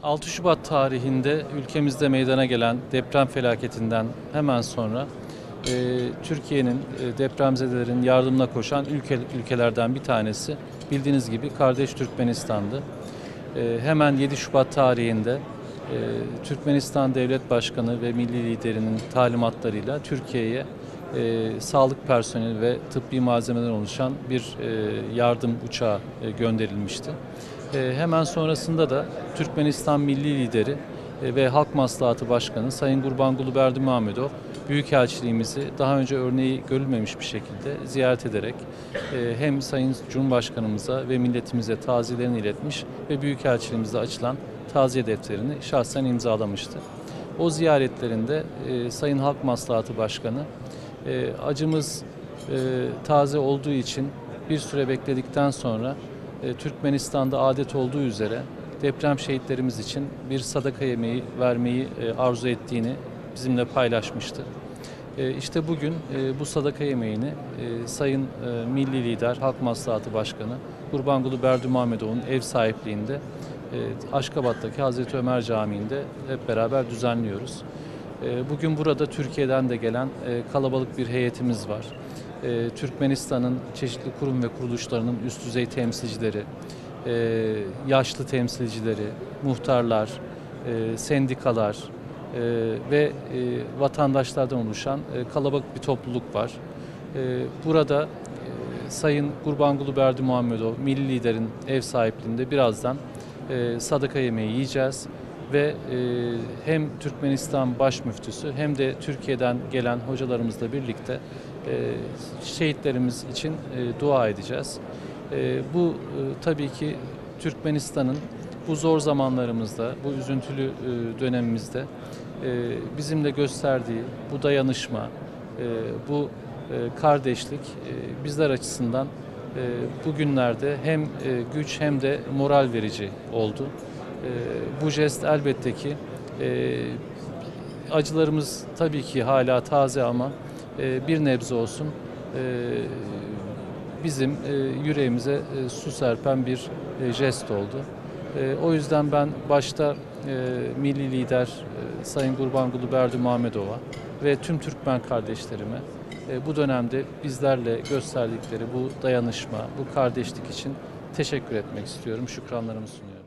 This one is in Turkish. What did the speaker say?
6 Şubat tarihinde ülkemizde meydana gelen deprem felaketinden hemen sonra Türkiye'nin depremzedelerin yardımına koşan ülkelerden bir tanesi bildiğiniz gibi kardeş Türkmenistan'dı. Hemen 7 Şubat tarihinde Türkmenistan Devlet Başkanı ve milli liderinin talimatlarıyla Türkiye'ye sağlık personeli ve tıbbi malzemeden oluşan bir yardım uçağı gönderilmişti. Hemen sonrasında da Türkmenistan milli lideri ve Halk Maslahatı Başkanı Sayın Gurbanguly Berdimuhamedov Büyükelçiliğimizi daha önce örneği görülmemiş bir şekilde ziyaret ederek hem Sayın Cumhurbaşkanımıza ve milletimize taziyelerini iletmiş ve Büyükelçiliğimizde açılan taziye defterini şahsen imzalamıştı. O ziyaretlerinde Sayın Halk Maslahatı Başkanı acımız taze olduğu için bir süre bekledikten sonra Türkmenistan'da adet olduğu üzere deprem şehitlerimiz için bir sadaka yemeği vermeyi arzu ettiğini bizimle paylaşmıştı. İşte bugün bu sadaka yemeğini Sayın Milli Lider, Halk Maslahatı Başkanı Gurbanguly Berdimuhamedov'un ev sahipliğinde Aşkabat'taki Hazreti Ömer Camii'nde hep beraber düzenliyoruz. Bugün burada Türkiye'den de gelen kalabalık bir heyetimiz var. Türkmenistan'ın çeşitli kurum ve kuruluşlarının üst düzey temsilcileri, yaşlı temsilcileri, muhtarlar, sendikalar ve vatandaşlardan oluşan kalabalık bir topluluk var. Burada Sayın Gurbanguly Berdimuhamedov, milli liderin ev sahipliğinde birazdan sadaka yemeği yiyeceğiz ve hem Türkmenistan Baş Müftüsü hem de Türkiye'den gelen hocalarımızla birlikte şehitlerimiz için dua edeceğiz. Bu tabii ki Türkmenistan'ın bu zor zamanlarımızda, bu üzüntülü dönemimizde bizimle gösterdiği bu dayanışma, bu kardeşlik bizler açısından bugünlerde hem güç hem de moral verici oldu. Bu jest elbette ki acılarımız tabii ki hala taze ama bir nebze olsun bizim yüreğimize su serpen bir jest oldu. O yüzden ben başta milli lider Sayın Gurbanguly Berdimuhamedov'a ve tüm Türkmen kardeşlerime bu dönemde bizlerle gösterdikleri bu dayanışma, bu kardeşlik için teşekkür etmek istiyorum. Şükranlarımı sunuyorum.